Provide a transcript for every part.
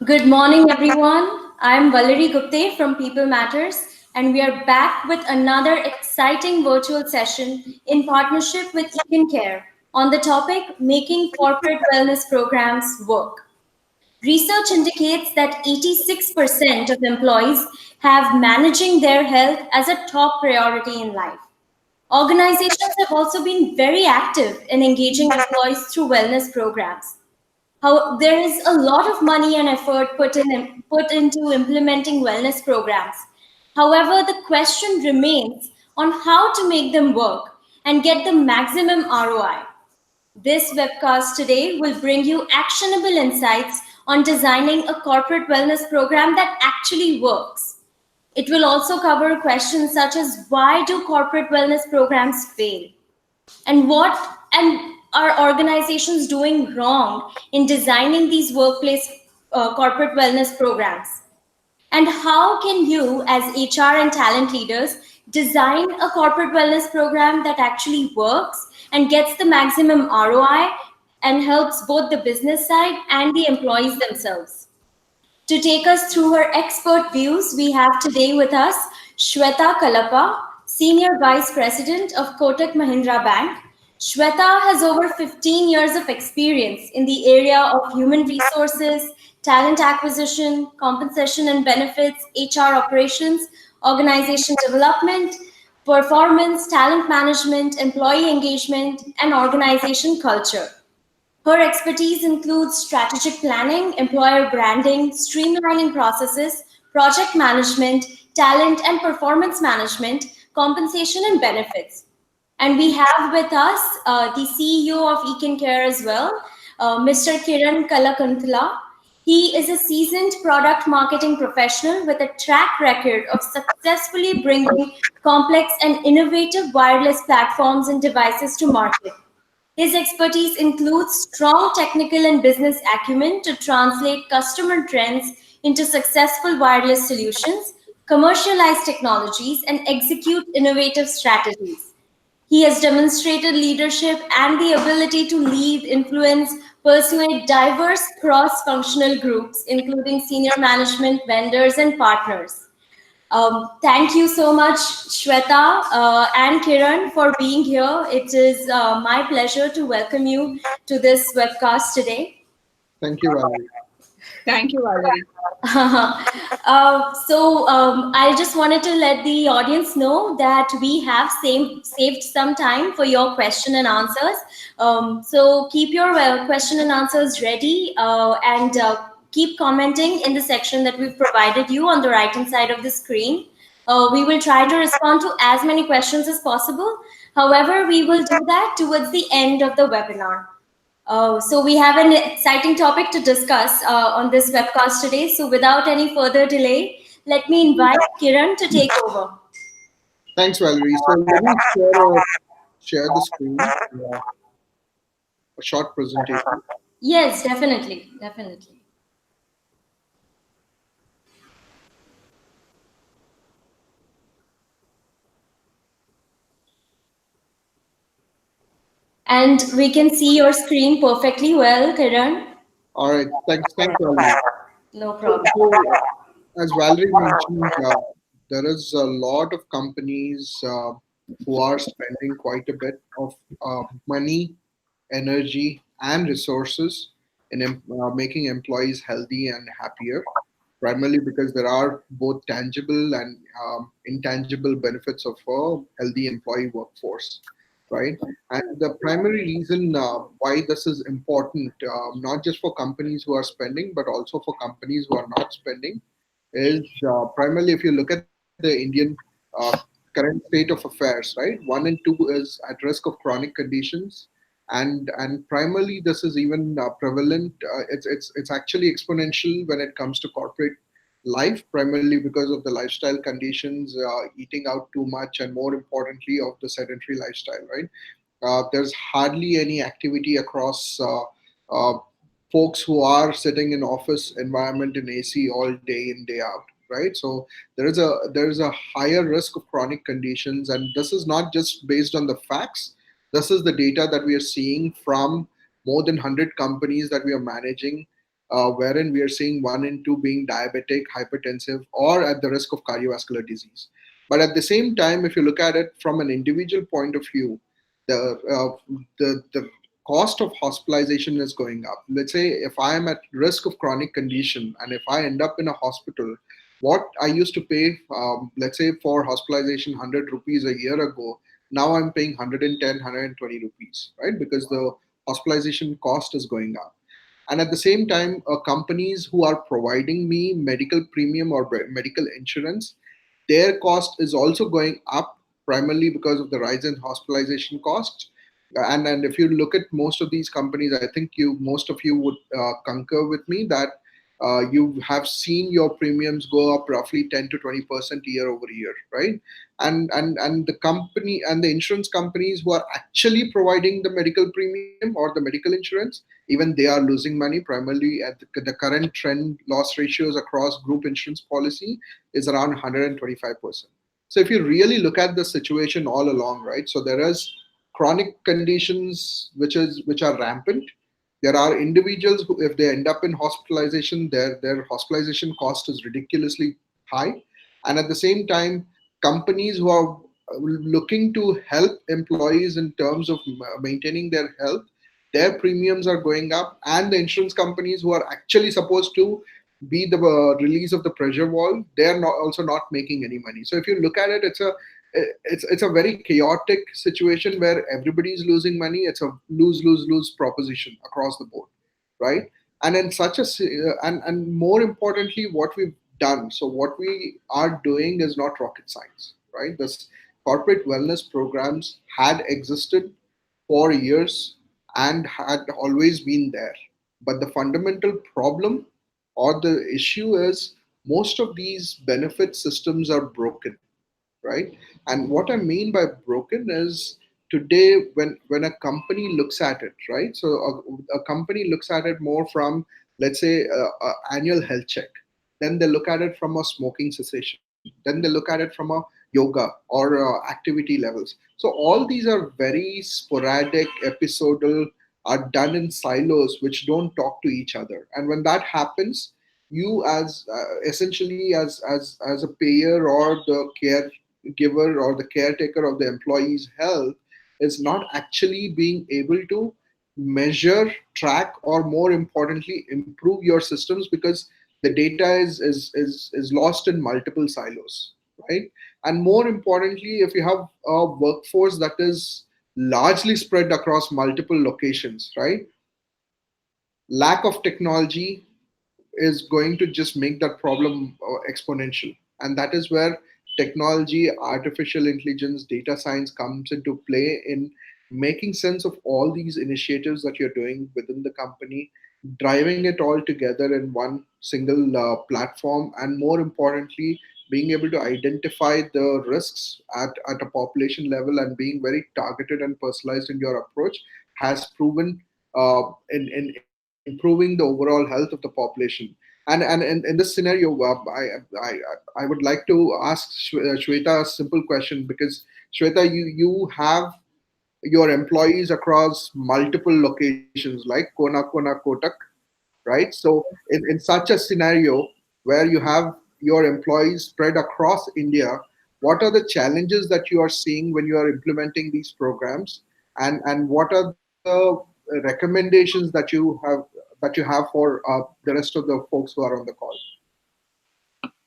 Good morning, everyone. I'm Valerie Gupte from People Matters, and we are back with another exciting virtual session in partnership with Econ Care on the topic Making Corporate Wellness Programs Work. Research indicates that 86% of employees have managing their health as a top priority in life. Organizations have also been very active in engaging employees through wellness programs. How there is a lot of money and effort put into implementing wellness programs. However, the question remains on how to make them work and get the maximum ROI. This webcast today will bring you actionable insights on designing a corporate wellness program that actually works. It will also cover questions such as why do corporate wellness programs fail? And what are organizations doing wrong in designing these workplace corporate wellness programs? And how can you, as HR and talent leaders, design a corporate wellness program that actually works and gets the maximum ROI and helps both the business side and the employees themselves? To take us through her expert views, we have today with us Shweta Kalapa, Senior Vice President of Kotak Mahindra Bank. Shweta has over 15 years of experience in the area of human resources, talent acquisition, compensation and benefits, HR operations, organization development, performance, talent management, employee engagement, and organization culture. Her expertise includes strategic planning, employer branding, streamlining processes, project management, talent and performance management, compensation and benefits. And we have with us the CEO of Econ Care as well, Mr. Kiran Kalakanthala. He is a seasoned product marketing professional with a track record of successfully bringing complex and innovative wireless platforms and devices to market. His expertise includes strong technical and business acumen to translate customer trends into successful wireless solutions, commercialize technologies, and execute innovative strategies. He has demonstrated leadership and the ability to lead, influence, persuade diverse cross functional groups, including senior management, vendors, and partners. Thank you so much, Shweta and Kiran, for being here. It is my pleasure to welcome you to this webcast today. Thank you, Valerie. Thank you, Valerie. I just wanted to let the audience know that we have saved some time for your question and answers. So keep your question and answers ready and keep commenting in the section that we've provided you on the right hand side of the screen. We will try to respond to as many questions as possible. However, we will do that towards the end of the webinar. So we have an exciting topic to discuss on this webcast today. So without any further delay, let me invite Kiran to take over. Thanks, Valerie. So let me share the screen, a short presentation. Yes, definitely, definitely. And we can see your screen perfectly well, Kiran. All right, thanks, Valerie. No So, problem. so as Valerie mentioned, there is a lot of companies who are spending quite a bit of money, energy, and resources in making employees healthy and happier, primarily because there are both tangible and intangible benefits of a healthy employee workforce, right? And the primary reason why this is important, not just for companies who are spending, but also for companies who are not spending, is primarily if you look at the Indian uh, current state of affairs, right? One in two is at risk of chronic conditions, and primarily this is even prevalent. It's actually exponential when it comes to corporate life, primarily because of the lifestyle conditions, eating out too much, and more importantly, of the sedentary lifestyle, right? There's hardly any activity across folks who are sitting in office environment in AC all day in day out, right? So there is a higher risk of chronic conditions, and this is not just based on the facts. This is the data that we are seeing from more than 100 companies that we are managing. wherein we are seeing 1 in 2 being diabetic, hypertensive, or at the risk of cardiovascular disease. But at the same time, if you look at it from an individual point of view, the cost of hospitalization is going up. Let's say if I am at risk of chronic condition and if I end up in a hospital, what I used to pay, let's say for hospitalization, 100 rupees a year ago, now I'm paying 110, 120 rupees, right? Because the hospitalization cost is going up. And at the same time, companies who are providing me medical premium or medical insurance, their cost is also going up primarily because of the rise in hospitalization costs. And if you look at most of these companies, I think you most of you would concur with me that you have seen your premiums go up roughly 10 to 20% year over year, right? And the company and the insurance companies who are actually providing the medical premium or the medical insurance, even they are losing money. Primarily at the current trend loss ratios across group insurance policy is around 125%. So if you really look at the situation all along, right? So there is chronic conditions which are rampant. There are individuals who, if they end up in hospitalization, their hospitalization cost is ridiculously high. And at the same time, companies who are looking to help employees in terms of maintaining their health, their premiums are going up, and the insurance companies who are actually supposed to be the release of the pressure wall, they're not also not making any money. So if you look at it, it's a very chaotic situation where everybody is losing money. It's a lose proposition across the board, right? And in such a and more importantly, what we've done. So what we are doing is not rocket science, right? This corporate wellness programs had existed for years and had always been there. But the fundamental problem or the issue is most of these benefit systems are broken, right? And what I mean by broken is today when a company looks at it, right? So a company looks at it more from, let's say, annual health check. Then they look at it from a smoking cessation. Then they look at it from a yoga or activity levels. So all these are very sporadic, episodal, are done in silos which don't talk to each other. And when that happens, you as essentially as a payer or the caregiver or the caretaker of the employee's health is not actually being able to measure, track, or more importantly improve your systems because the data is lost in multiple silos, right? And more importantly, if you have a workforce that is largely spread across multiple locations, right? Lack of technology is going to just make that problem exponential. And that is where technology, artificial intelligence, data science comes into play in making sense of all these initiatives that you're doing within the company, driving it all together in one single platform, and more importantly, being able to identify the risks at a population level and being very targeted and personalized in your approach has proven in improving the overall health of the population. And in this scenario, I would like to ask Shweta a simple question because Shweta, you have your employees across multiple locations like Kona Kona Kotak, right? So in such a scenario where you have your employees spread across India, what are the challenges that you are seeing when you are implementing these programs, and what are the recommendations that you have for the rest of the folks who are on the call?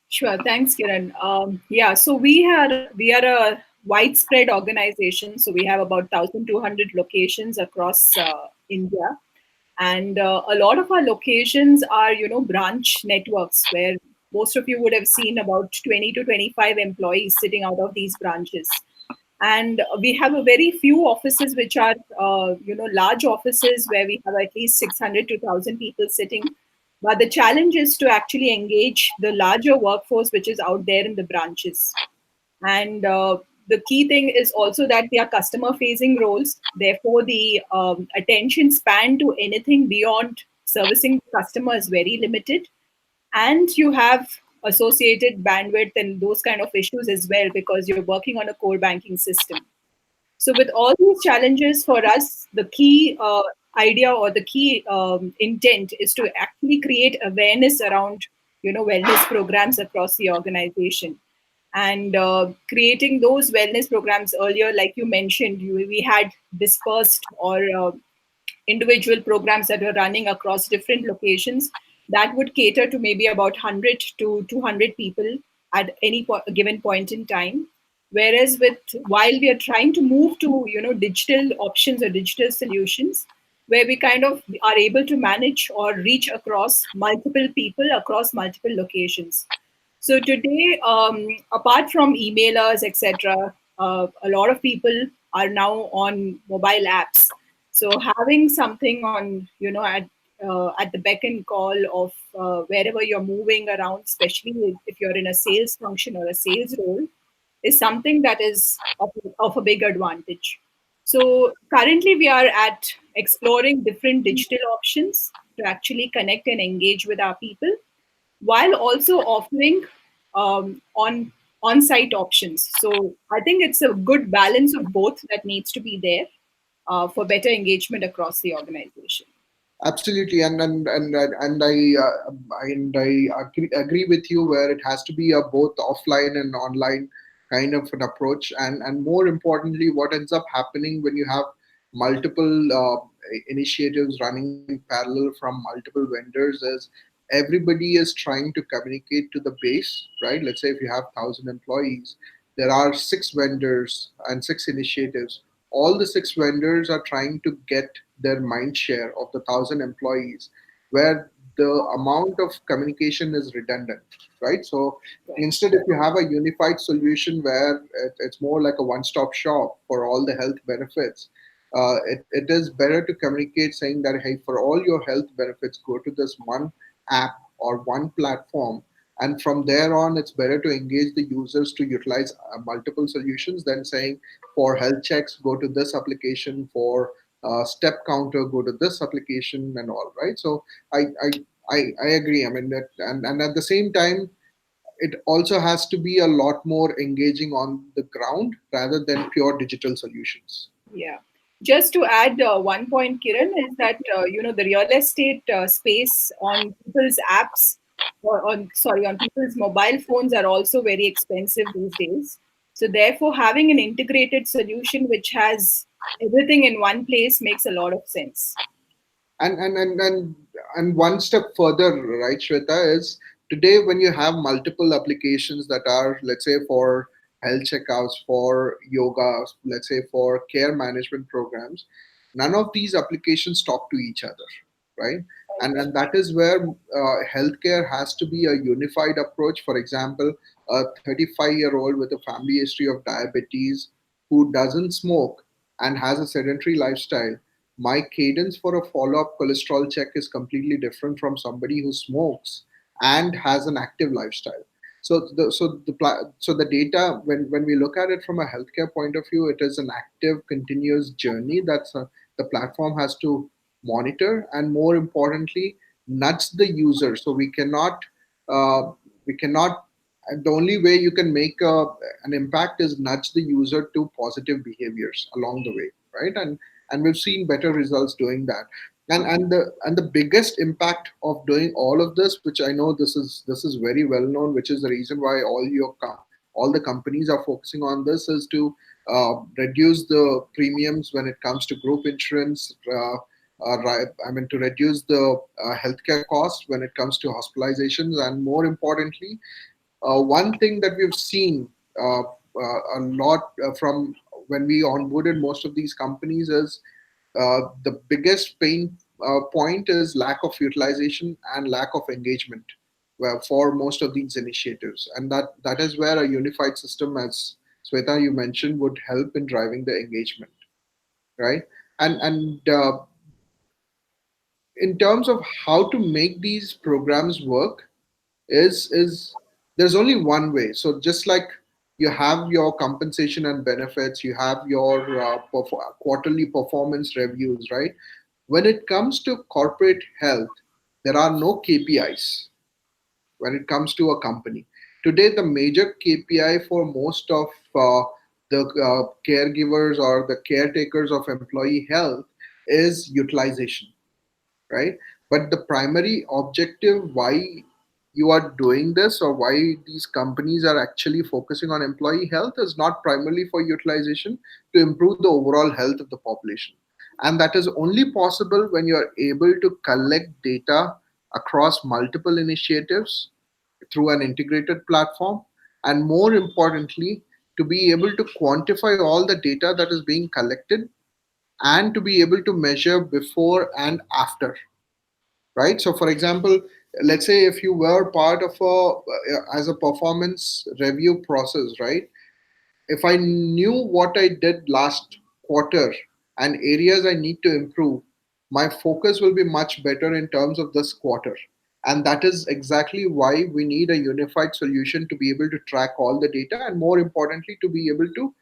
Sure. Thanks, Kiran. Yeah, so we are a widespread organization. So we have about 1,200 locations across India, and a lot of our locations are branch networks where most of you would have seen about 20 to 25 employees sitting out of these branches. And we have a very few offices which are large offices where we have at least 600 to 1,000 people sitting, but the challenge is to actually engage the larger workforce which is out there in the branches. And the key thing is also that they are customer facing roles, therefore the attention span to anything beyond servicing the customer is very limited, and you have associated bandwidth and those kind of issues as well because you're working on a core banking system. So with all these challenges for us, the key idea or the key intent is to actually create awareness around wellness programs across the organization, and creating those wellness programs earlier, like you mentioned, we had dispersed or individual programs that were running across different locations that would cater to maybe about 100 to 200 people at any given point in time. Whereas with while we are trying to move to digital options or digital solutions, where we kind of are able to manage or reach across multiple people across multiple locations. So today, apart from emailers, etc., a lot of people are now on mobile apps. So having something on, at the beck and call of wherever you're moving around, especially if you're in a sales function or a sales role, is something that is of a big advantage. So currently, we are at exploring different digital options to actually connect and engage with our people, while also offering on-site options. So I think it's a good balance of both that needs to be there for better engagement across the organization. Absolutely, and I agree with you where it has to be a both offline and online kind of an approach, and more importantly, what ends up happening when you have multiple initiatives running in parallel from multiple vendors is everybody is trying to communicate to the base, right? Let's say if you have 1,000 employees, there are six vendors and six initiatives. All the six vendors are trying to get their mind share of the 1,000 employees, where the amount of communication is redundant, right? So Right. instead, if you have a unified solution where it's more like a one-stop shop for all the health benefits, it is better to communicate saying that, hey, for all your health benefits, go to this one app or one platform, and from there on it's better to engage the users to utilize multiple solutions than saying for health checks go to this application, for step counter go to this application and all, right? So I agree. I mean that, and at the same time it also has to be a lot more engaging on the ground rather than pure digital solutions. Yeah. Just to add one point, Kiran, is that the real estate space on people's apps, or on people's mobile phones are also very expensive these days. So therefore, having an integrated solution which has everything in one place makes a lot of sense. And one step further, right, Shweta, is today when you have multiple applications that are, let's say, for health checkouts, for yoga, let's say for care management programs, none of these applications talk to each other, right? And that is where healthcare has to be a unified approach. For example, a 35-year-old with a family history of diabetes who doesn't smoke and has a sedentary lifestyle, my cadence for a follow-up cholesterol check is completely different from somebody who smokes and has an active lifestyle. So the data, when we look at it from a healthcare point of view, it is an active continuous journey that the platform has to monitor, and more importantly nudge the user. So uh, we cannot the only way you can make an impact is nudge the user to positive behaviors along the way, right? And we've seen better results doing that. And the biggest impact of doing all of this, which I know this is very well known, which is the reason why all the companies are focusing on this, is to reduce the premiums when it comes to group insurance. I mean, to reduce the healthcare costs when it comes to hospitalizations, and more importantly, one thing that we've seen a lot from when we onboarded most of these companies is the biggest pain point is lack of utilization and lack of engagement for most of these initiatives, and that is where a unified system, as Sweta you mentioned, would help in driving the engagement, right? And in terms of how to make these programs work, is there's only one way. So just like you have your compensation and benefits, you have your quarterly performance reviews, right? When it comes to corporate health, there are no KPIs when it comes to a company. Today, the major KPI for most of the caregivers or the caretakers of employee health is utilization, right? But the primary objective why you are doing this, or why these companies are actually focusing on employee health, is not primarily for utilization, to improve the overall health of the population. And that is only possible when you are able to collect data across multiple initiatives through an integrated platform, and more importantly, to be able to quantify all the data that is being collected, and to be able to measure before and after, right? So for example, let's say if you were part of a as a performance review process, right? If I knew what I did last quarter and areas I need to improve, my focus will be much better in terms of this quarter. And that is exactly why we need a unified solution to be able to track all the data, and more importantly, to be able to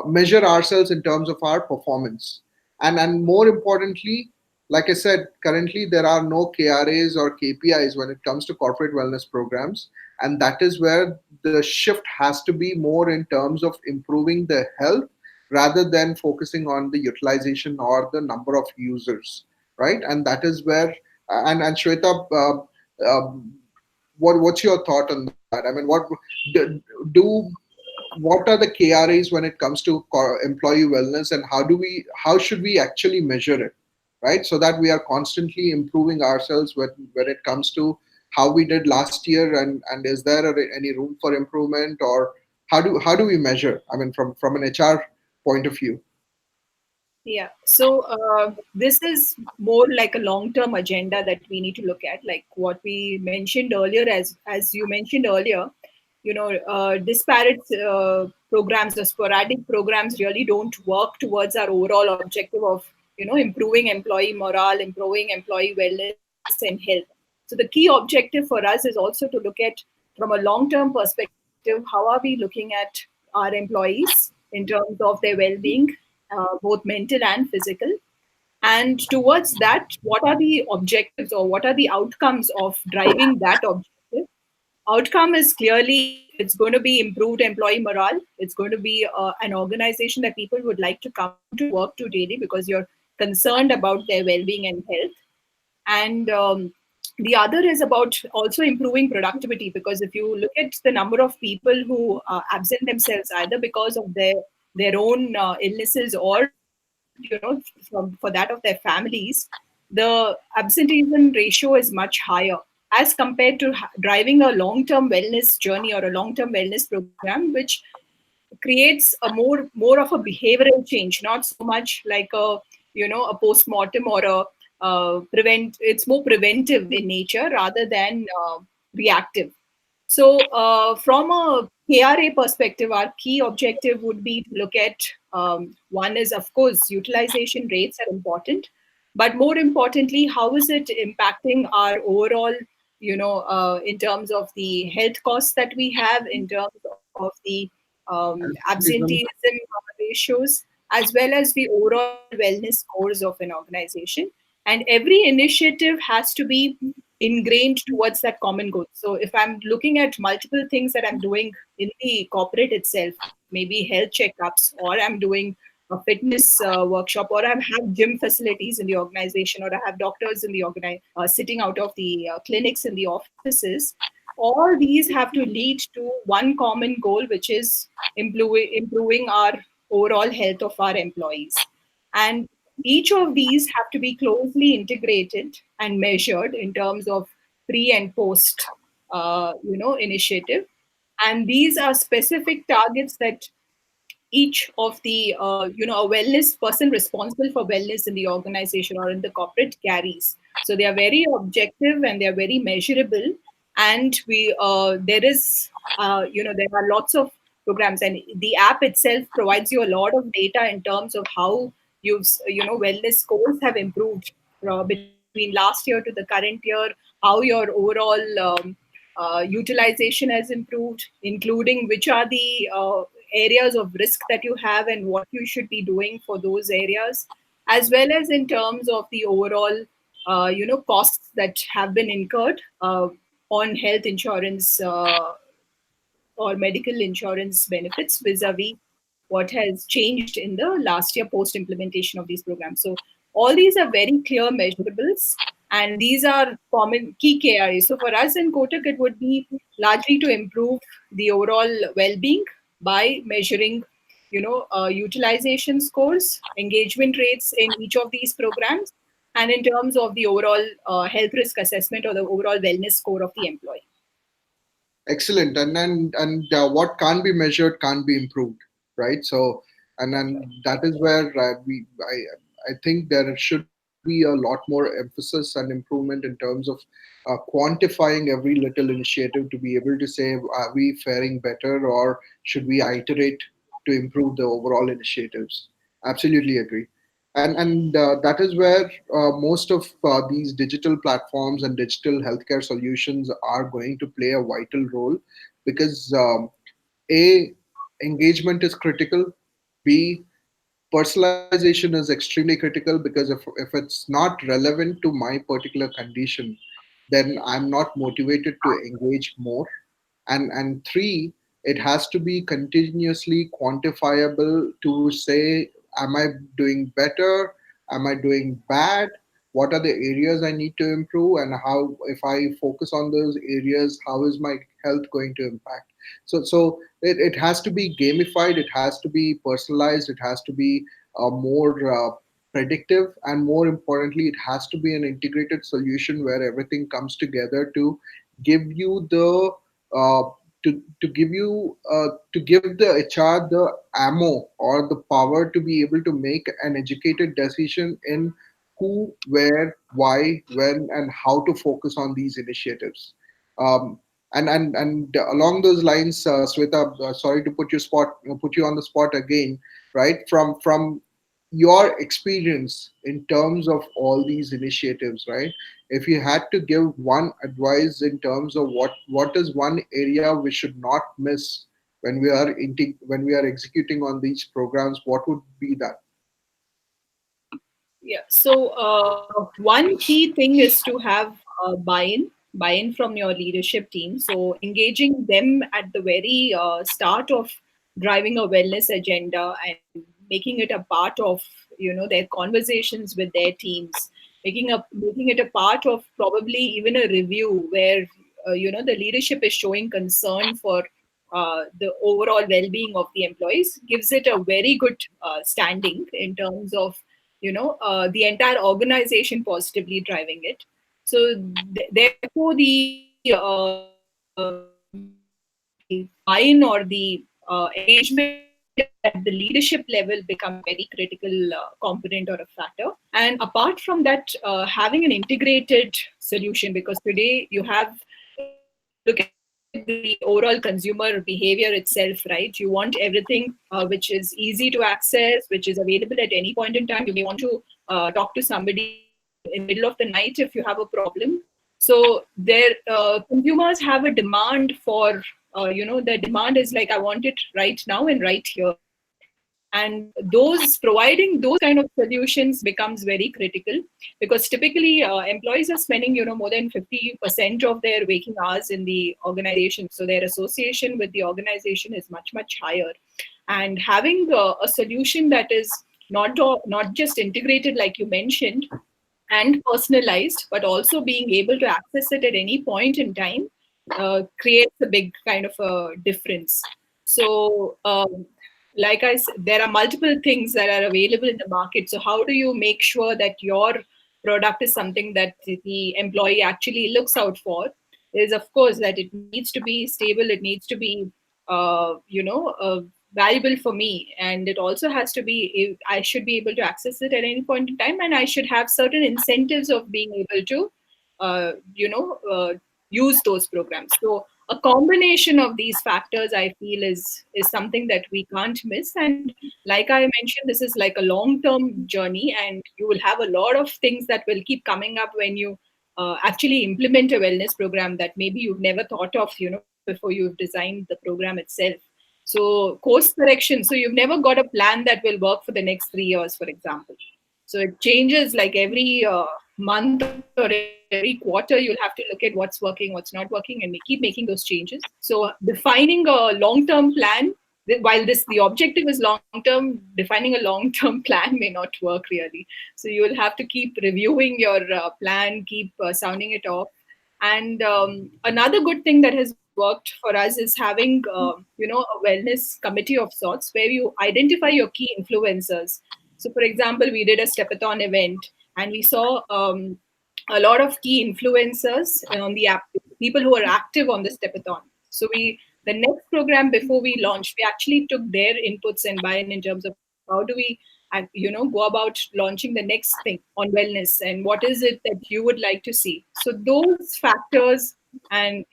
measure ourselves in terms of our performance. And more importantly, like I said, currently there are no KRAs or KPIs when it comes to corporate wellness programs, and that is where the shift has to be more in terms of improving the health rather than focusing on the utilization or the number of users, right? And that is where and Shweta, what's your thought on that? I mean, do what are the KRAs when it comes to employee wellness, and how should we actually measure it, right? So that we are constantly improving ourselves when it comes to how we did last year, and is there any room for improvement, or how do we measure? I mean, from an HR point of view. Yeah. So this is more like a long-term agenda that we need to look at, like what we mentioned earlier. As you mentioned earlier, disparate programs, the sporadic programs, really don't work towards our overall objective of improving employee morale, improving employee wellness and health. So the key objective for us is also to look at, from a long-term perspective, how are we looking at our employees in terms of their well-being, both mental and physical. And towards that, what are the objectives or what are the outcomes of driving that objective? Outcome is clearly it's going to be improved employee morale. It's going to be an organization that people would like to come to work to daily because you're concerned about their well-being and health. And the other is about also improving productivity, because if you look at the number of people who absent themselves either because of their own illnesses, or for that of their families, the absenteeism ratio is much higher as compared to driving a long-term wellness journey or a long-term wellness program, which creates a more of a behavioral change, not so much like a post-mortem or a prevent. It's more preventive in nature rather than reactive. So, from a KRA perspective, our key objective would be to look at, one is, of course, utilization rates are important, but more importantly, how is it impacting our overall, in terms of the health costs that we have, in terms of the Absenteeism. absenteeism ratios, as well as the overall wellness scores of an organization. And every initiative has to be ingrained towards that common goal. So if I'm looking at multiple things that I'm doing in the corporate itself, maybe health checkups, or I'm doing a fitness workshop, or I have gym facilities in the organization, or I have doctors in the sitting out of the clinics in the offices, all these have to lead to one common goal, which is improving our overall health of our employees. And each of these have to be closely integrated and measured in terms of pre and post, initiative. And these are specific targets that each of the a wellness person responsible for wellness in the organization or in the corporate carries. So they are very objective and they are very measurable. And we there is there are lots of programs, and the app itself provides you a lot of data in terms of how you've wellness scores have improved between last year to the current year, how your overall utilization has improved, including which are the areas of risk that you have and what you should be doing for those areas, as well as in terms of the overall costs that have been incurred on health insurance or medical insurance benefits vis-a-vis what has changed in the last year post implementation of these programs. So All these are very clear measurables, and these are common key KRAs. So for us in Kotak, it would be largely to improve the overall well-being by measuring, utilization scores, engagement rates in each of these programs, and in terms of the overall health risk assessment or the overall wellness score of the employee. Excellent. And what can't be measured can't be improved, right? So, and then that is where I think there should be a lot more emphasis and improvement in terms of quantifying every little initiative to be able to say, are we faring better, or should we iterate to improve the overall initiatives? Absolutely agree. And that is where most of these digital platforms and digital healthcare solutions are going to play a vital role, because a, engagement is critical. B, personalization is extremely critical, because if it's not relevant to my particular condition, then I'm not motivated to engage more. And three, it has to be continuously quantifiable to say, am I doing better, am I doing bad, what are the areas I need to improve, and how, if I focus on those areas, how is my health going to impact. So it has to be gamified, it has to be personalized, it has to be more predictive, and more importantly, it has to be an integrated solution where everything comes together to give you the uh, to give the HR the ammo or the power to be able to make an educated decision in who, where, why, when, and how to focus on these initiatives. Um, and along those lines, Sweta, sorry to put you on the spot again, right? From your experience in terms of all these initiatives, right? If you had to give one advice in terms of what is one area we should not miss when when we are executing on these programs, what would be that? Yeah. So one key thing is to have buy-in from your leadership team. So engaging them at the very start of driving a wellness agenda and making it a part of their conversations with their teams, making it a part of probably even a review where the leadership is showing concern for the overall well-being of the employees, gives it a very good standing in terms of the entire organization positively driving it. So therefore the buy-in or the engagement at the leadership level becomes a very critical component or a factor. And apart from that, having an integrated solution, because today you have, if you look at the overall consumer behavior itself, right? You want everything which is easy to access, which is available at any point in time. You may want to talk to somebody in the middle of the night if you have a problem. So their consumers have a demand for, the demand is like, I want it right now and right here. And those providing those kind of solutions becomes very critical, because typically employees are spending more than 50% of their waking hours in the organization, so their association with the organization is much higher. And having a solution that is not just integrated like you mentioned and personalized, but also being able to access it at any point in time creates a big kind of a difference. So, like I said, there are multiple things that are available in the market. So, how do you make sure that your product is something that the employee actually looks out for? Is, of course, that it needs to be stable, it needs to be, valuable for me, and it also has to be, I should be able to access it at any point in time, and I should have certain incentives of being able to uh, you know uh, use those programs. So a combination of these factors, I feel, is something that we can't miss. And like I mentioned, this is like a long term journey, and you will have a lot of things that will keep coming up when you actually implement a wellness program that maybe you've never thought of before you've designed the program itself. So course correction. So you've never got a plan that will work for the next 3 years, for example. So it changes like every month or every quarter. You'll have to look at what's working, what's not working, and we keep making those changes. So defining a long-term plan while this the objective is long term, defining a long term plan may not work really. So you will have to keep reviewing your plan, keep sounding it off. And another good thing that has worked for us is having a wellness committee of sorts where you identify your key influencers. So for example, we did a stepathon event, and we saw a lot of key influencers on the app, people who are active on the stepathon. So we the next program before we launched, we actually took their inputs and buy-in in terms of how do we go about launching the next thing on wellness, and what is it that you would like to see. So those factors, and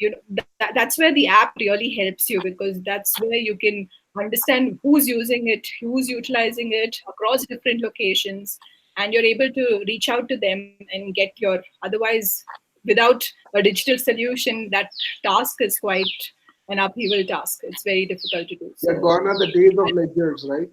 that's where the app really helps you, because that's where you can understand who's using it, who's utilizing it across different locations, and you're able to reach out to them and get your, otherwise without a digital solution, that task is quite an upheaval task. It's very difficult to do. Yeah, So gone are the days of ledgers, right?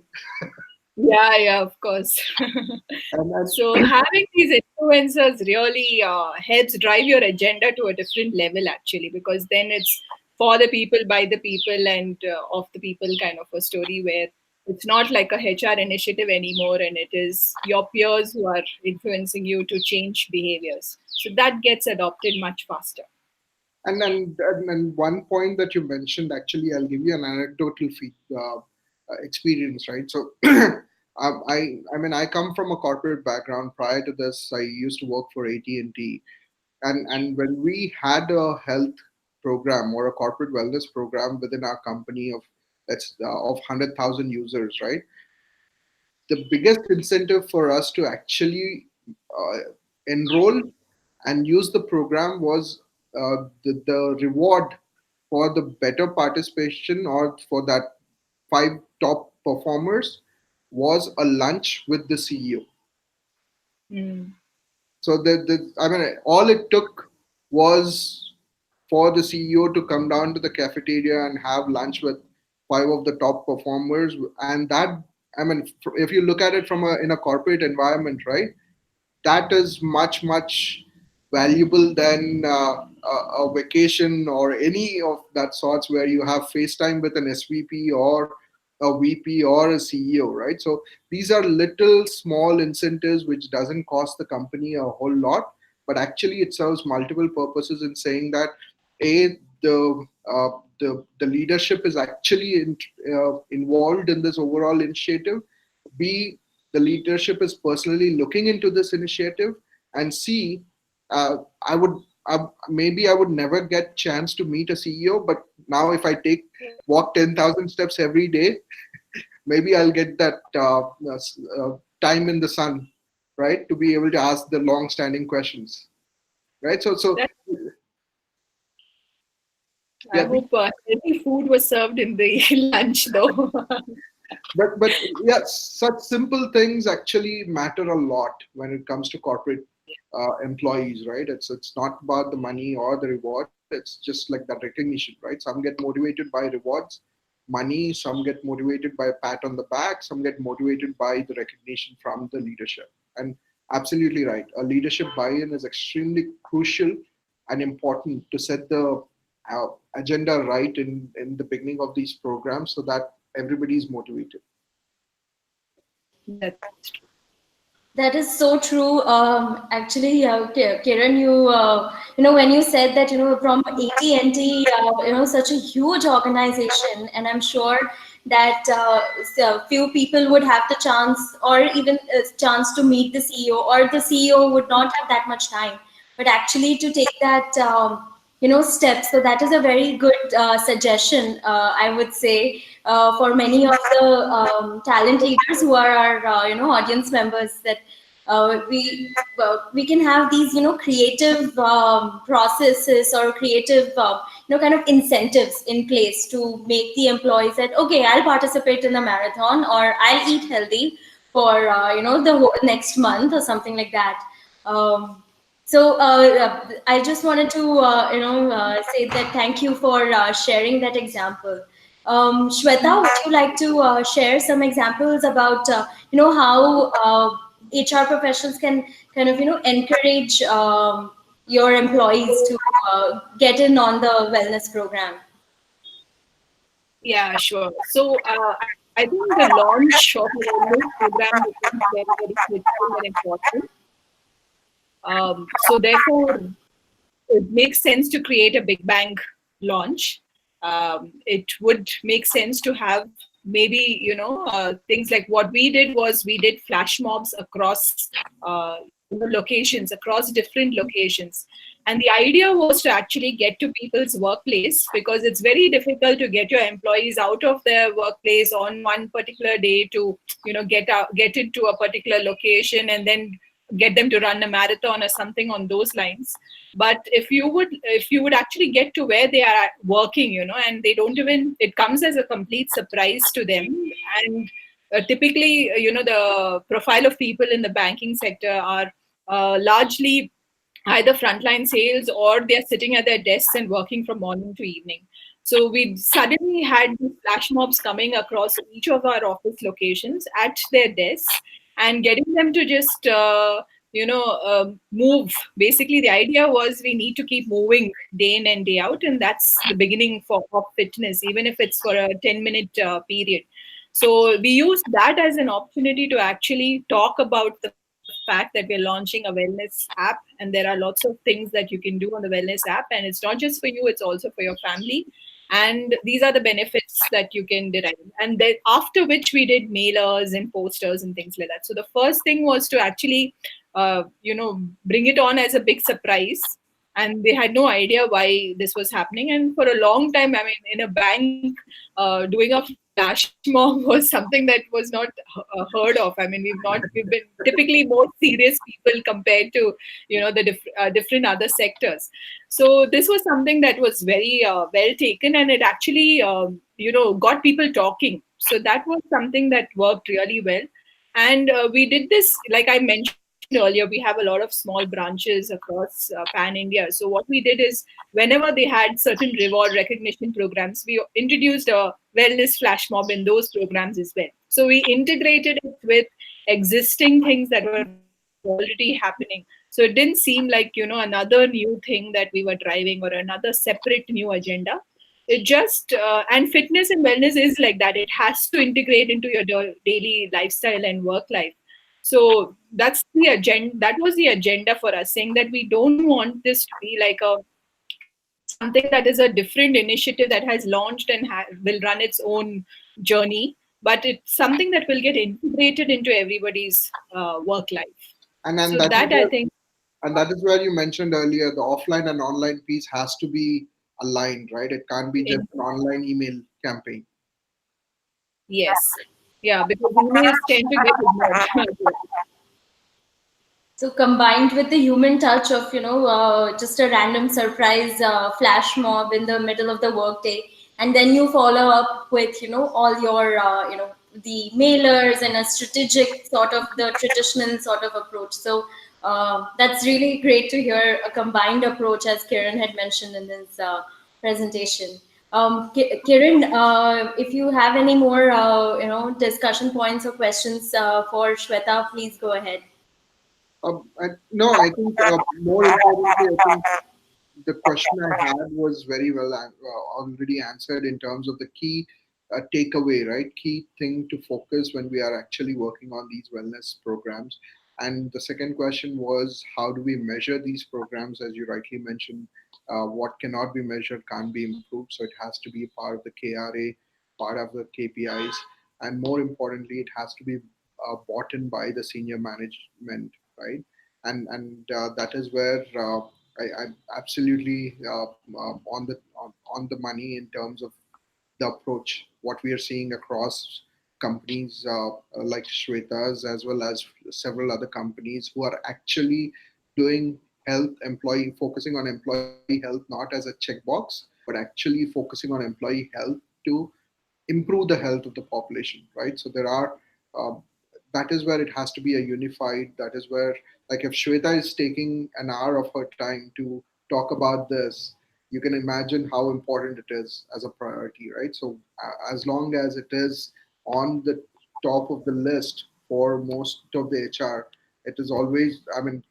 yeah, of course. And So having these influencers really helps drive your agenda to a different level, actually, because then it's for the people, by the people, and of the people kind of a story, where it's not like a HR initiative anymore, and it is your peers who are influencing you to change behaviors. So that gets adopted much faster. and one point that you mentioned, actually, I'll give you an anecdotal experience, right? So, I mean, I come from a corporate background. Prior to this, I used to work for AT&T, and when we had a health program or a corporate wellness program within our company of that's of 100,000 users, right? The biggest incentive for us to actually enroll and use the program was the reward for the better participation or for that five top performers was a lunch with the CEO. Mm. So I mean, all it took was for the CEO to come down to the cafeteria and have lunch with five of the top performers, and that, I mean, if you look at it from in a corporate environment, right? That is much valuable than a vacation or any of that sorts where you have FaceTime with an SVP or a VP or a CEO, right? So these are little small incentives which doesn't cost the company a whole lot, but actually it serves multiple purposes in saying that a the leadership is actually involved in this overall initiative. B, the leadership is personally looking into this initiative. And C, I would maybe I would never get chance to meet a CEO, but now if I take walk 10,000 steps every day, maybe I'll get that time in the sun, right, to be able to ask the long-standing questions, right? So That, I yeah, hope healthy food was served in the lunch, though. but yeah, such simple things actually matter a lot when it comes to corporate employees, right? It's not about the money or the reward. It's just like that recognition, right? Some get motivated by rewards, money. Some get motivated by a pat on the back. Some get motivated by the recognition from the leadership. And absolutely right, a leadership buy-in is extremely crucial and important to set the agenda right in the beginning of these programs so that everybody is motivated. That's true. That is so true. Actually, Kiran, when you said that, from AT&T, such a huge organization, and I'm sure that so few people would have the chance, or even a chance to meet the CEO, or the CEO would not have that much time. But actually, to take that, steps. So that is a very good suggestion, I would say, for many of the talent leaders who are our audience members, that we can have these creative processes or creative kind of incentives in place to make the employees that, okay, I'll participate in the marathon, or I'll eat healthy for the next month or something like that. I just wanted to, say that thank you for sharing that example. Shweta, would you like to share some examples about, how HR professionals can kind of, encourage your employees to get in on the wellness program? Yeah, sure. So I think the launch of the wellness program becomes very, very critical and important. So therefore, it makes sense to create a big bang launch. It would make sense to have maybe things like what we did was we did flash mobs across locations, across different locations. And the idea was to actually get to people's workplace, because it's very difficult to get your employees out of their workplace on one particular day to get into a particular location and then get them to run a marathon or something on those lines. But if you would actually get to where they are working, and they don't even, it comes as a complete surprise to them. And typically, the profile of people in the banking sector are largely either frontline sales, or they're sitting at their desks and working from morning to evening. So we suddenly had these flash mobs coming across each of our office locations at their desks, and getting them to just move. Basically, the idea was we need to keep moving day in and day out, and that's the beginning of fitness, even if it's for a 10-minute period. So we used that as an opportunity to actually talk about the fact that we're launching a wellness app, and there are lots of things that you can do on the wellness app, and it's not just for you, it's also for your family. And these are the benefits that you can derive. And then after which we did mailers and posters and things like that. So the first thing was to actually bring it on as a big surprise, and they had no idea why this was happening. And for a long time, I mean, in a bank, doing a flash mob was something that was not heard of. I mean, we've been typically more serious people compared to the different other sectors. So this was something that was very well taken, and it actually got people talking. So that was something that worked really well. And we did this, like I mentioned earlier, we have a lot of small branches across pan India. So what we did is, whenever they had certain reward recognition programs, we introduced a wellness flash mob in those programs as well. So we integrated it with existing things that were already happening. So it didn't seem like another new thing that we were driving, or another separate new agenda. It just and fitness and wellness is like that. It has to integrate into your daily lifestyle and work life. So that's the agenda. That was the agenda for us, saying that we don't want this to be like a something that is a different initiative that has launched and will run its own journey, but it's something that will get integrated into everybody's work life. And then So that is that I where, think, and that is where you mentioned earlier the offline and online piece has to be aligned, right? It can't be just in, an online email campaign. yes, yeah, because emails tend to get ignored. So combined with the human touch of just a random surprise flash mob in the middle of the workday, and then you follow up with all your the mailers and a strategic sort of the traditional sort of approach. So that's really great to hear a combined approach, as Kiran had mentioned in his presentation. Kiran, if you have any more discussion points or questions for Shweta, please go ahead. No, I think more importantly, I think the question I had was very well already answered in terms of the key takeaway, right? Key thing to focus when we are actually working on these wellness programs. And the second question was, how do we measure these programs? As you rightly mentioned, what cannot be measured can't be improved. So it has to be part of the KRA, part of the KPIs, and more importantly, it has to be bought in by the senior management, right? And that is where I'm absolutely on the money in terms of the approach. What we are seeing across companies like Shweta's, as well as several other companies who are actually doing health employee focusing on employee health not as a checkbox, but actually focusing on employee health to improve the health of the population, right? So there are that is where it has to be a unified. That is where, like, if Shweta is taking an hour of her time to talk about this, you can imagine how important it is as a priority, right? So as long as it is on the top of the list for most of the HR, it is always. I mean,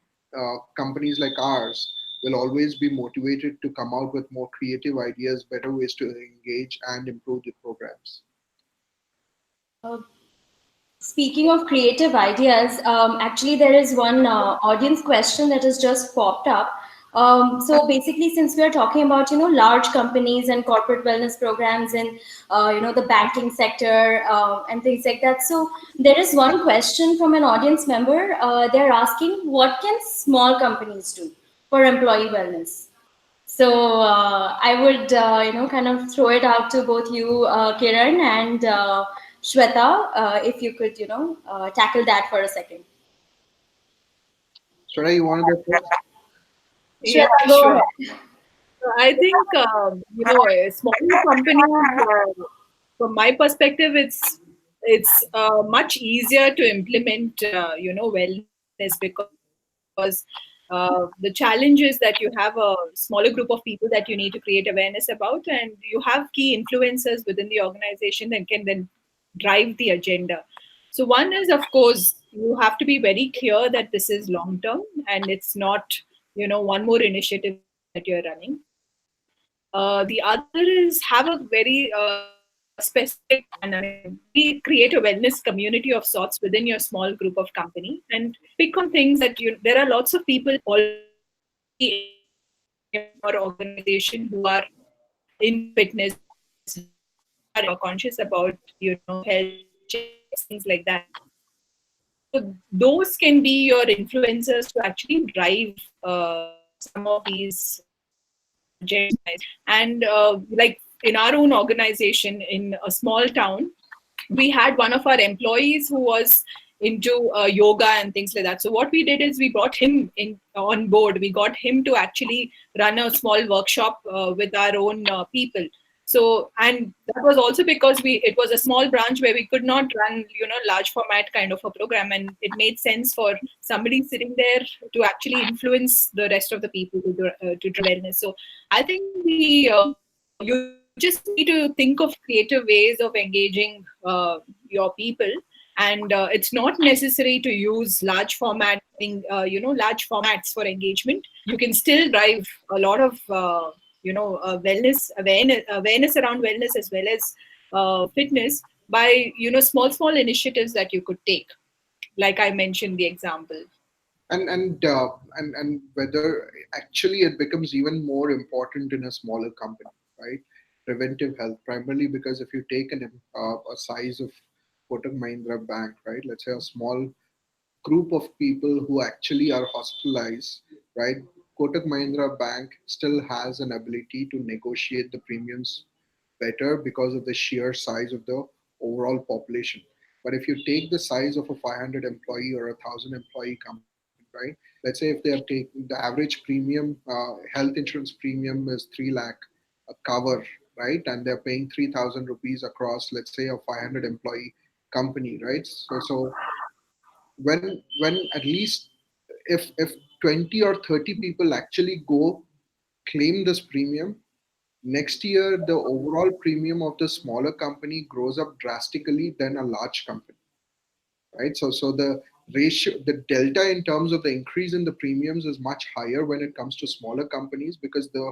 companies like ours. will always be motivated to come out with more creative ideas, better ways to engage and improve the programs. Uh, Speaking of creative ideas, actually, there is one audience question that has just popped up. So basically, since we are talking about large companies and corporate wellness programs in the banking sector and things like that, so there is one question from an audience member. They're asking, what can small companies do for employee wellness? So I would, kind of throw it out to both you, Kiran and Shweta, if you could, tackle that for a second. Shreya, you want to go first? Yeah, Shweta, go sure. ahead. So I think smaller companies. From my perspective, it's much easier to implement wellness because the challenge is that you have a smaller group of people that you need to create awareness about, and you have key influencers within the organization that can then drive the agenda. So one is, of course, you have to be very clear that this is long term and it's not one more initiative that you're running. The other is have a very specific plan. I mean, maybe create a wellness community of sorts within your small group of company and pick on things that you. There are lots of people already in your organization who are into fitness, who are conscious about health checks, things like that. So those can be your influencers to actually drive some of these agendas in your organization. And like in our own organization in a small town, we had one of our employees who was into yoga and things like that. So what we did is we brought him in on board. We got him to actually run a small workshop with our own people. So, and that was also because it was a small branch where we could not run large format kind of a program, and it made sense for somebody sitting there to actually influence the rest of the people to drive wellness. So I think you just need to think of creative ways of engaging your people, and it's not necessary to use large formats for engagement. You can still drive a lot of wellness awareness around wellness as well as fitness by small initiatives that you could take, like I mentioned the example. And whether actually it becomes even more important in a smaller company, right? Preventive health, primarily because if you take a size of Kotak Mahindra Bank, right? Let's say a small group of people who actually are hospitalized, right? Kotak Mahindra Bank still has an ability to negotiate the premiums better because of the sheer size of the overall population. But if you take the size of a 500 employee or a 1,000 employee company, right? Let's say if they are taking the average premium, health insurance premium is 3 lakh a cover, right? And they're paying 3,000 rupees across, let's say, a 500 employee company, right? So when at least if 20 or 30 people actually go claim this premium, next year the overall premium of the smaller company grows up drastically than a large company, right? So the ratio, the delta in terms of the increase in the premiums is much higher when it comes to smaller companies, because the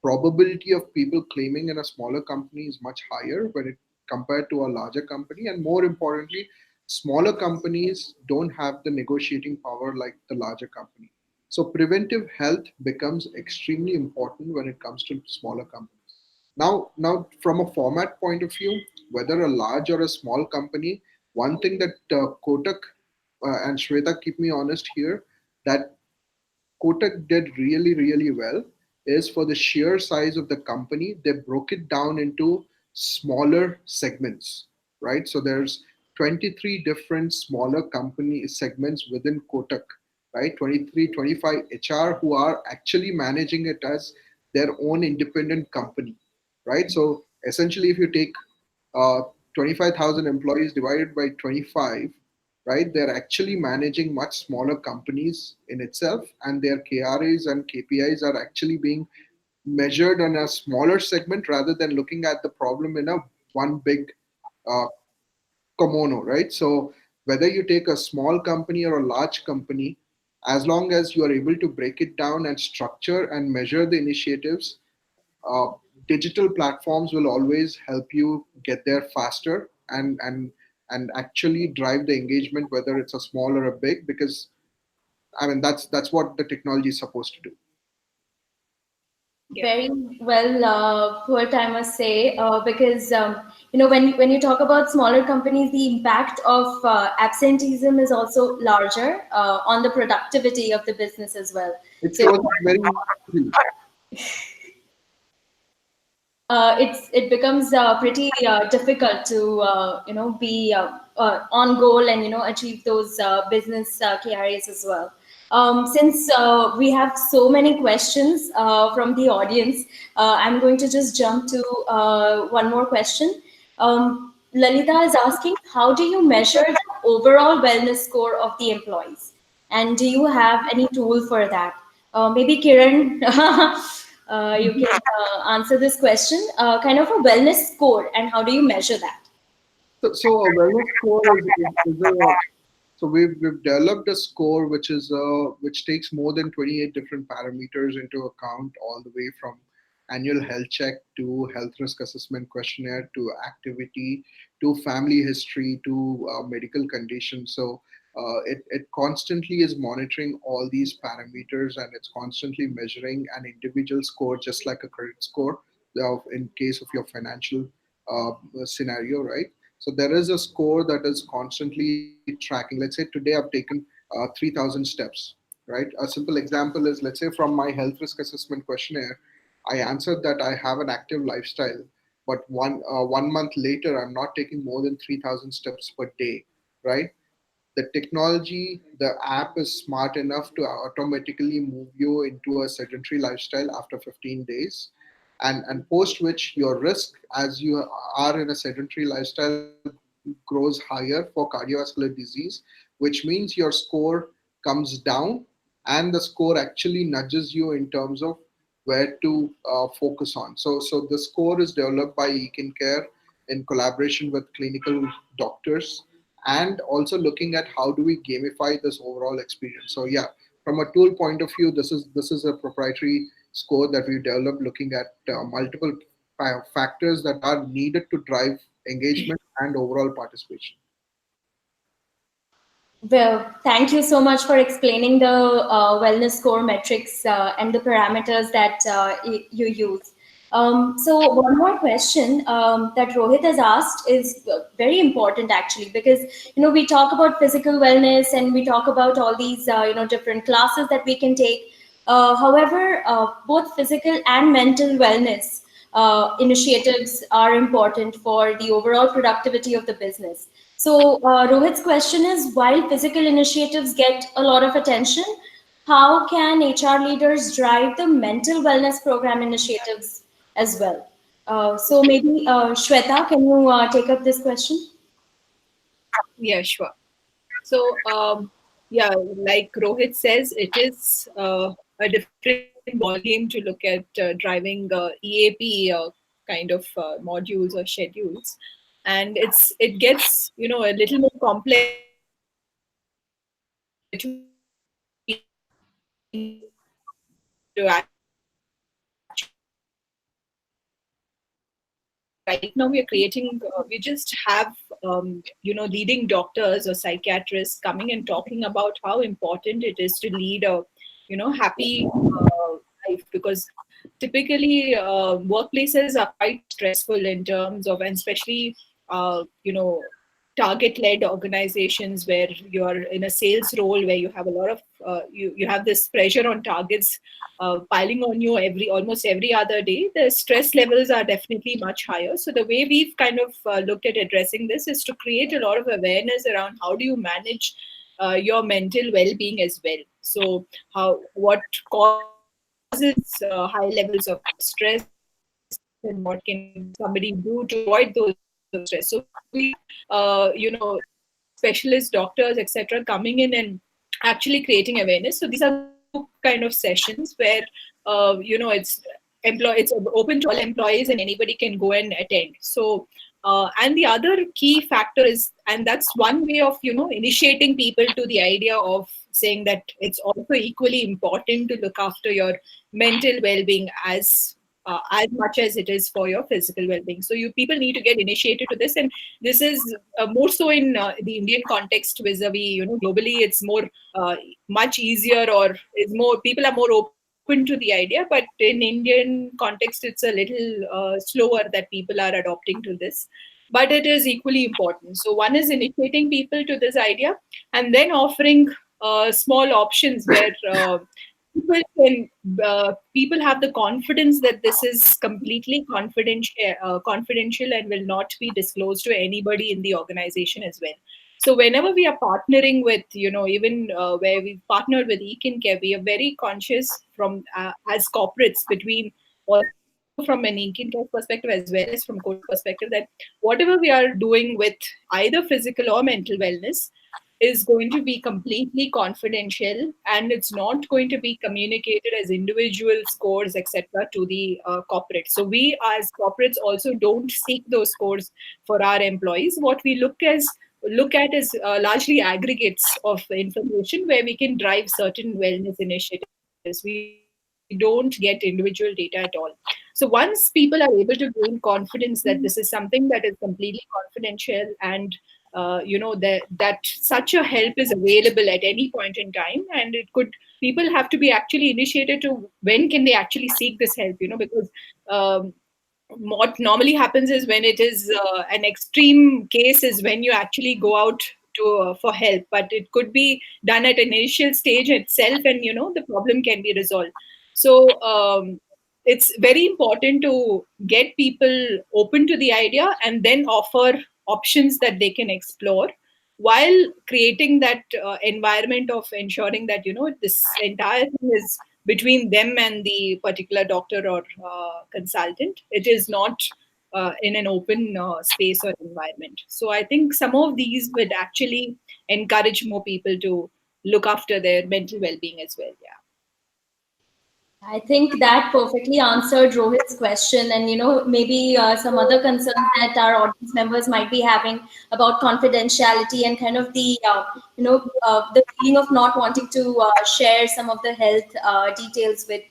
probability of people claiming in a smaller company is much higher when it compared to a larger company. And more importantly, smaller companies don't have the negotiating power like the larger company. So preventive health becomes extremely important when it comes to smaller companies. Now, from a format point of view, whether a large or a small company, one thing that Kotak and Shweta, keep me honest here, that Kotak did really, really well is for the sheer size of the company, they broke it down into smaller segments, right? So there's 23 different smaller company segments within Kotak, right? 23, 25 HR who are actually managing it as their own independent company, right? So essentially, if you take uh, 25,000 employees divided by 25, right? They're actually managing much smaller companies in itself, and their KRAs and KPIs are actually being measured on a smaller segment rather than looking at the problem in a one big uh, kimono, right? So whether you take a small company or a large company, As long as you are able to break it down and structure and measure the initiatives, uh, digital platforms will always help you get there faster and actually drive the engagement, whether it's a small or a big, because I mean that's what the technology is supposed to do. Very well put, I must say, because when you talk about smaller companies, the impact of absenteeism is also larger on the productivity of the business as well. It So shows up very easily. it becomes pretty difficult to be on goal and achieve those business KRAs as well. Since we have so many questions from the audience, I'm going to just jump to one more question. Lalita is asking, how do you measure the overall wellness score of the employees? And do you have any tool for that? Maybe Kiran, you can answer this question. Kind of a wellness score, and how do you measure that? So a wellness score is a so we've developed a score which takes more than 28 different parameters into account, all the way from annual health check to health risk assessment questionnaire to activity to family history to medical conditions. So it constantly is monitoring all these parameters, and it's constantly measuring an individual score, just like a credit score in case of your financial scenario, right? So there is a score that is constantly tracking. Let's say today I've taken 3,000 steps, right? A simple example is, let's say, from my health risk assessment questionnaire, I answered that I have an active lifestyle, but 1 month later, I'm not taking more than 3,000 steps per day, right? The technology, the app is smart enough to automatically move you into a sedentary lifestyle after 15 days, and post which your risk as you are in a sedentary lifestyle grows higher for cardiovascular disease, which means your score comes down, and the score actually nudges you in terms of where to focus on. So the score is developed by Care in collaboration with clinical doctors, and also looking at how do we gamify this overall experience. So yeah, from a tool point of view, this is a proprietary score that we developed, looking at multiple factors that are needed to drive engagement and overall participation. Well, thank you so much for explaining the wellness score metrics and the parameters that you use. So one more question that Rohit has asked is very important actually, because we talk about physical wellness and we talk about all these different classes that we can take. However, both physical and mental wellness initiatives are important for the overall productivity of the business. So, Rohit's question is, while physical initiatives get a lot of attention, how can HR leaders drive the mental wellness program initiatives as well? So maybe Shweta, can you take up this question? Yeah, sure. So, yeah, like Rohit says, it is a different ballgame to look at driving EAP kind of modules or schedules, and it gets a little more complex when you start to actually create these schedules. So right now we are creating, we just have, leading doctors or psychiatrists coming and talking about how important it is to lead a, happy life, because typically workplaces are quite stressful in terms of, and especially, target led organizations where you're in a sales role where you have a lot of you have this pressure on targets piling on you almost every other day. The stress levels are definitely much higher. So the way we've kind of looked at addressing this is to create a lot of awareness around how do you manage your mental well-being as well. So how what causes high levels of stress, and what can somebody do to avoid those levels of stress. So we have specialist doctors, etc., coming in and actually creating awareness. So these are group kind of sessions where it's open to all employees and anybody can go and attend. So and the other key factor is, and that's one way of initiating people to the idea of saying that it's also equally important to look after your mental well-being as much as it is for your physical well-being. So you people need to get initiated to this, and this is more so in the Indian context vis-a-vis, globally it's more uh, much easier, or is more, people are more open to the idea, but in Indian context it's a little slower that people are adopting to this. But it is equally important. So one is initiating people to this idea, and then offering small options where people have the confidence that this is completely confidential and will not be disclosed to anybody in the organization as well. So whenever we are partnering with, even where we've partnered with Ekincare, we are very conscious from as corporates, between also from an Ekincare perspective as well as from Coach's perspective, that whatever we are doing with either physical or mental wellness is going to be completely confidential, and it's not going to be communicated as individual scores, etc., to the corporate. So we as corporates also don't seek those scores for our employees. What we look at is largely aggregates of information where we can drive certain wellness initiatives. We don't get individual data at all. So once people are able to gain confidence that this is something that is completely confidential, and that such a help is available at any point in time, and it could, people have to be actually initiated to when can they actually seek this help, because um, what normally happens is when it is an extreme case is when you actually go out to for help, but it could be done at an initial stage itself, and the problem can be resolved. So it's very important to get people open to the idea and then offer options that they can explore, while creating that environment of ensuring that this entire thing is between them and the particular doctor or consultant. It is not in an open space or environment. So I think some of these would actually encourage more people to look after their mental well-being as well. Yeah. I think that perfectly answered Rohit's question, and maybe some other concerns that our audience members might be having about confidentiality and kind of the feeling of not wanting to share some of the health details with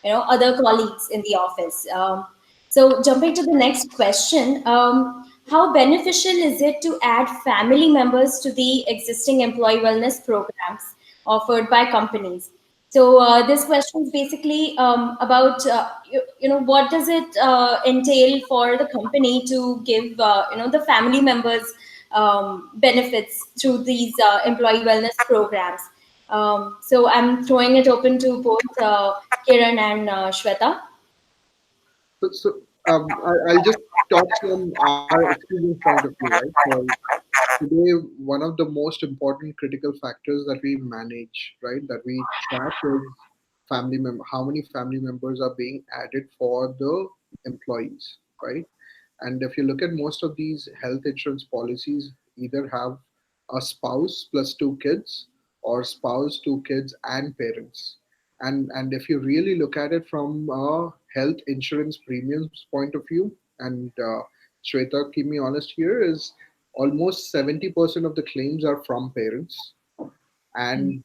other colleagues in the office. So jumping to the next question, how beneficial is it to add family members to the existing employee wellness programs offered by companies? So this question is basically about what does it entail for the company to give the family members benefits through these employee wellness programs. So I'm throwing it open to both Kiran and Shweta. I'll just talk from our experience point of view, right? So today, one of the most important critical factors that we manage, right, that we track is how many family members are being added for the employees, right? And if you look at most of these health insurance policies, either have a spouse plus two kids, or spouse, two kids, and parents. And if you really look at it from a health insurance premiums point of view, and Shweta, keep me honest here, is almost 70% of the claims are from parents, and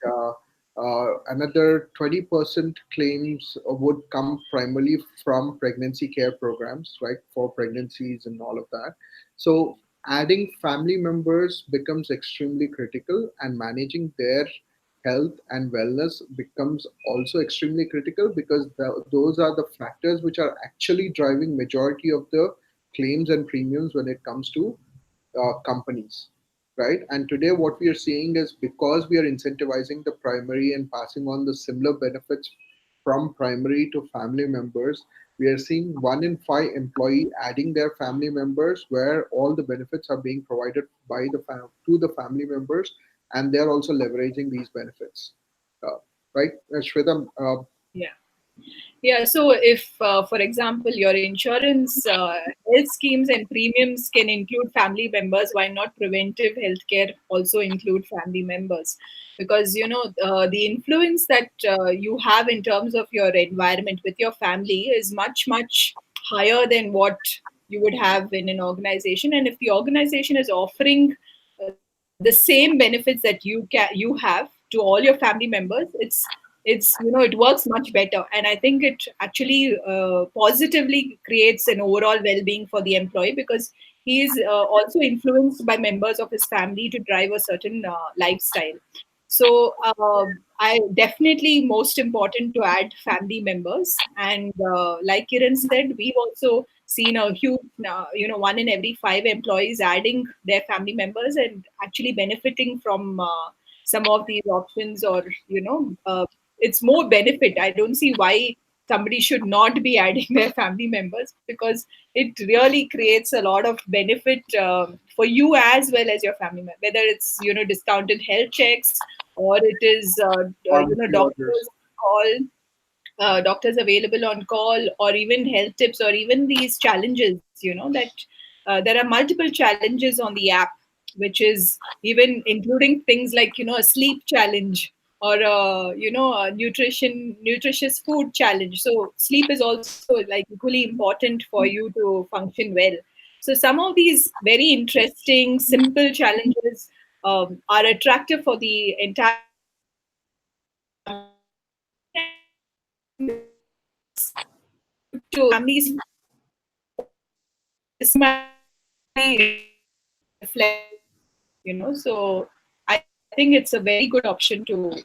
another 20% claims would come primarily from pregnancy care programs, right, for pregnancies and all of that. So adding family members becomes extremely critical, and managing their health and wellness becomes also extremely critical, because those are the factors which are actually driving majority of the claims and premiums when it comes to companies, right? And today, what we are seeing is, because we are incentivizing the primary and passing on the similar benefits from primary to family members, we are seeing 1 in 5 employee adding their family members, where all the benefits are being provided by to the family members, and they are also leveraging these benefits, uh, right? Shweta, Yeah. Yeah, so if, for example, your insurance health schemes and premiums can include family members, why not preventive healthcare also include family members? Because the influence that you have in terms of your environment with your family is much higher than what you would have in an organization. And if the organization is offering the same benefits that you have to to all your family members, it's it works much better, and I think it actually positively creates an overall well-being for the employee, because he is also influenced by members of his family to drive a certain lifestyle. So I definitely most important to add family members, and like Kiran said, we've also seen a huge, one in every five employees adding their family members and actually benefiting from some of these options, or it's more benefit. I don't see why somebody should not be adding their family members, because it really creates a lot of benefit for you as well as your family member, whether it's discounted health checks, or it is Pharmacy orders. doctors call, doctors available on call, or even health tips, or even these challenges, that there are multiple challenges on the app, which is even including things like a sleep challenge, or a nutritious food challenge. So sleep is also like equally important for you to function well. So some of these very interesting simple challenges are attractive for the entire family, and good to families this might reflect on them, so I think it's a very good option to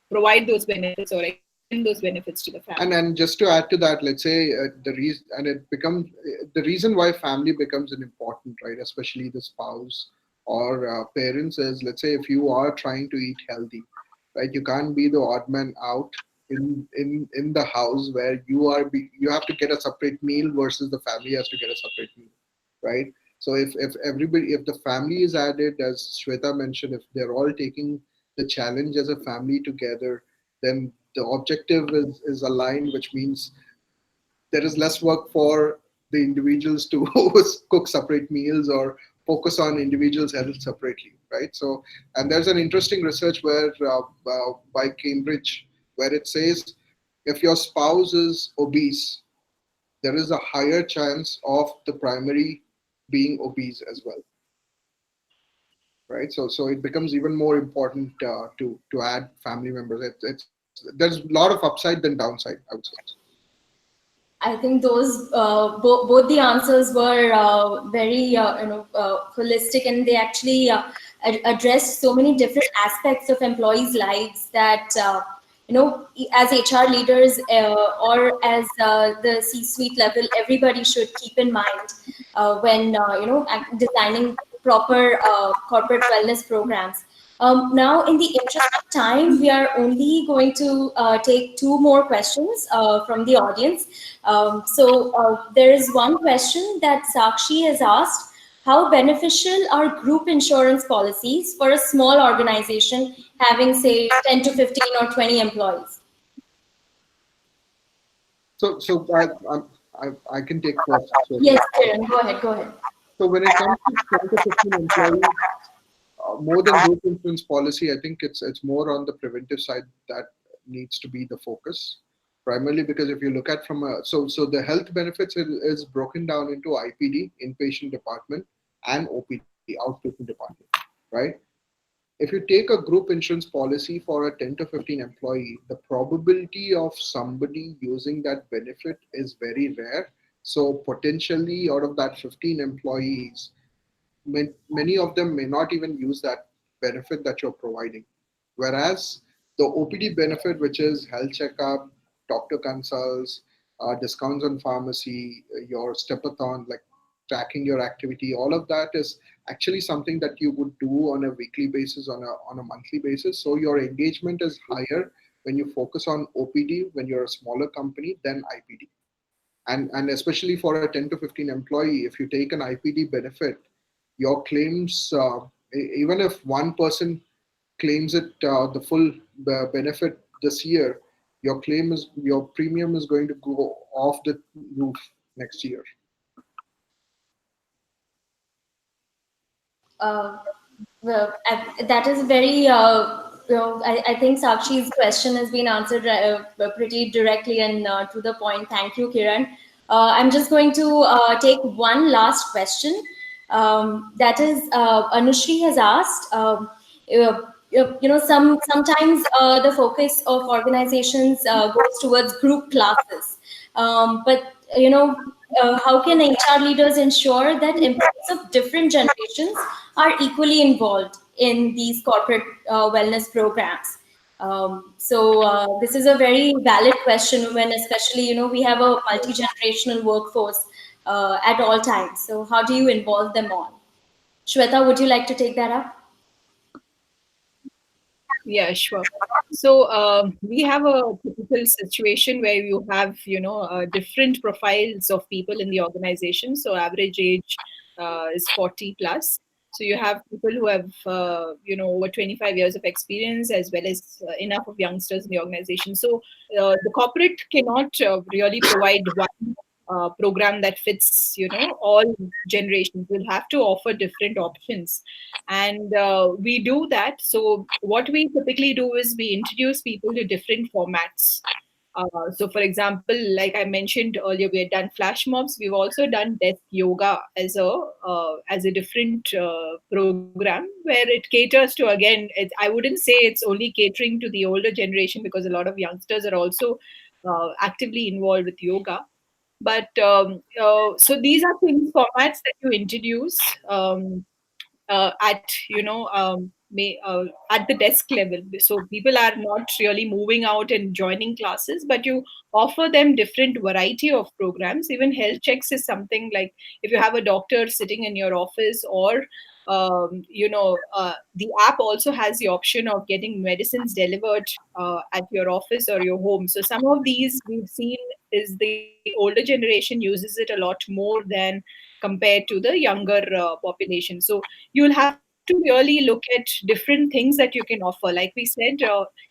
provide those benefits or extend those benefits to the family. And just to add to that, let's say the reason, and it becomes the reason why family becomes an important, right, especially the spouse or parents, is, let's say, if you are trying to eat healthy, right, you can't be the odd man out in the house where you have to get a separate meal versus the family has to get a separate meal, right? So if the family is added, as Shweta mentioned, if they're all taking the challenge as a family together, then the objective is aligned, which means there is less work for the individuals to cook separate meals or focus on individuals' health separately, right? So, and there's an interesting research by Cambridge, where it says if your spouse is obese, there is a higher chance of the primary being obese as well, right? So it becomes even more important to add family members. There's a lot of upside than downside, I would say. I think those both the answers were very holistic, and they actually addressed so many different aspects of employees' lives that as HR leaders or as the C-suite level, everybody should keep in mind when designing proper corporate wellness programs. Now, in the interest of time, we are only going to take two more questions from the audience. There is one question that Sakshi has asked. How beneficial are group insurance policies for a small organization having, say, 10 to 15 or 20 employees? So I can take first. So, Yes, Kiran, go ahead, go ahead. so when it comes to 10 to 15 employees, more than group insurance policy, I think it's more on the preventive side that needs to be the focus. Primarily because if you look at from a so the health benefits is broken down into IPD, inpatient department, and OPD, outpatient department, right? If you take a group insurance policy for a 10 to 15 employee, the probability of somebody using that benefit is very rare. So potentially out of that 15 employees, many of them may not even use that benefit that you're providing. Whereas the OPD benefit, which is health checkup, doctor consults, discounts on pharmacy, your stepathon, like tracking your activity, all of that is actually something that you would do on a weekly basis, on a monthly basis. So your engagement is higher when you focus on OPD when you're a smaller company than IPD. And especially for a 10 to 15 employee, if you take an IPD benefit, your claims, even if one person claims it the full benefit this year, your premium is going to go off the roof next year. Uh, that is very, I think Sakshi's question has been answered pretty directly and to the point. Thank you, Kiran. I'm just going to take one last question. That is, Anushri has asked, sometimes the focus of organizations goes towards group classes, but how can HR leaders ensure that employees of different generations are equally involved in these corporate wellness programs? So this is a very valid question when, especially, we have a multi-generational workforce at all times. So how do you involve them all? Shweta, would you like to take that up? Yeah, sure. So we have a typical situation where you have, different profiles of people in the organization. So average age is 40 plus. So you have people who have, over 25 years of experience, as well as enough of youngsters in the organization. So the corporate cannot really provide one program that fits, all generations. We'll have to offer different options, and we do that. So what we typically do is we introduce people to different formats. So for example, like I mentioned earlier, we had done flash mobs. We've also done desk yoga as a different program, where it caters to, again, I wouldn't say it's only catering to the older generation, because a lot of youngsters are also actively involved with yoga. But so these are things, formats that you introduce at, at the desk level. So people are not really moving out and joining classes, but you offer them different variety of programs. Even health checks is something like, if you have a doctor sitting in your office, or the app also has the option of getting medicines delivered at your office or your home. So some of these we've seen is the older generation uses it a lot more than compared to the younger population. So you'll have to really look at different things that you can offer. Like we said,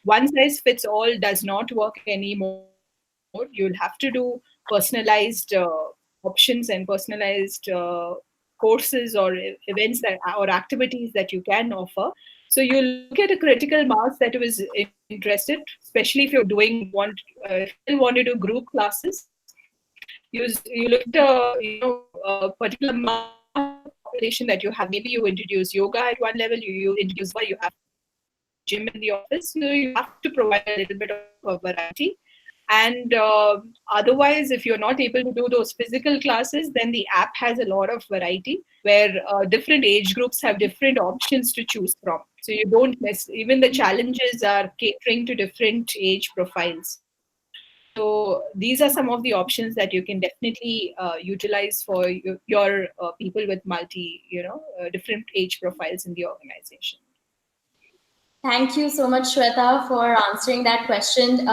one size fits all does not work anymore. You'll have to do personalized options and personalized courses, or events that, or activities that you can offer. So you look at a critical mass that was interested, especially if you're doing want if you still want to do group classes. You look at a particular mass of the population that you have. Maybe you introduce yoga at one level, you introduce Zumba, you have gym in the office. So you have to provide a little bit of variety. And otherwise, if you're not able to do those physical classes, then the app has a lot of variety, where different age groups have different options to choose from. So you don't miss, even the challenges are catering to different age profiles. So these are some of the options that you can definitely utilize for your people with different age profiles in the organization. Thank you so much, Shweta, for answering that question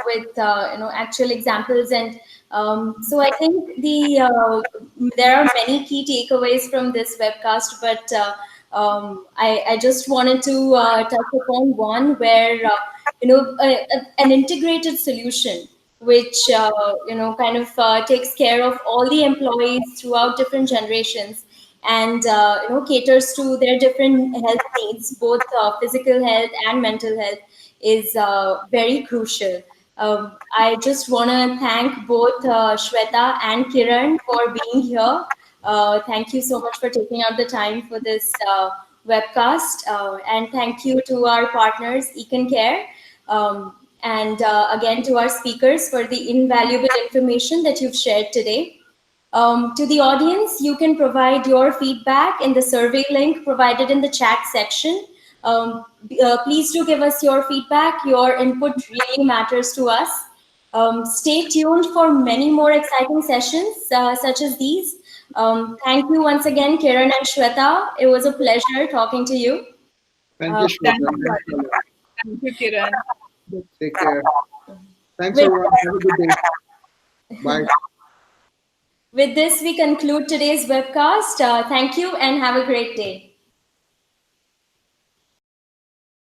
with actual examples. And so I think there are many key takeaways from this webcast, but I just wanted to touch upon one where an integrated solution which kind of takes care of all the employees throughout different generations, and caters to their different health needs, both physical health and mental health, is very crucial. I just want to thank both Shweta and Kiran for being here. Thank you so much for taking out the time for this webcast, and thank you to our partners, Econ Care. And again, to our speakers for the invaluable information that you've shared today. To the audience, you can provide your feedback in the survey link provided in the chat section. Please do give us your feedback. Your input really matters to us. Stay tuned for many more exciting sessions such as these. Thank you once again, Kiran and Shweta. It was a pleasure talking to you. Thank you, Thank Shweta. you, Thanks a Valerie. lot. Thank you, Kiran. Take care. Thanks, With, everyone. Have a good day. Bye. with this, we conclude today's webcast. Thank you and have a great day.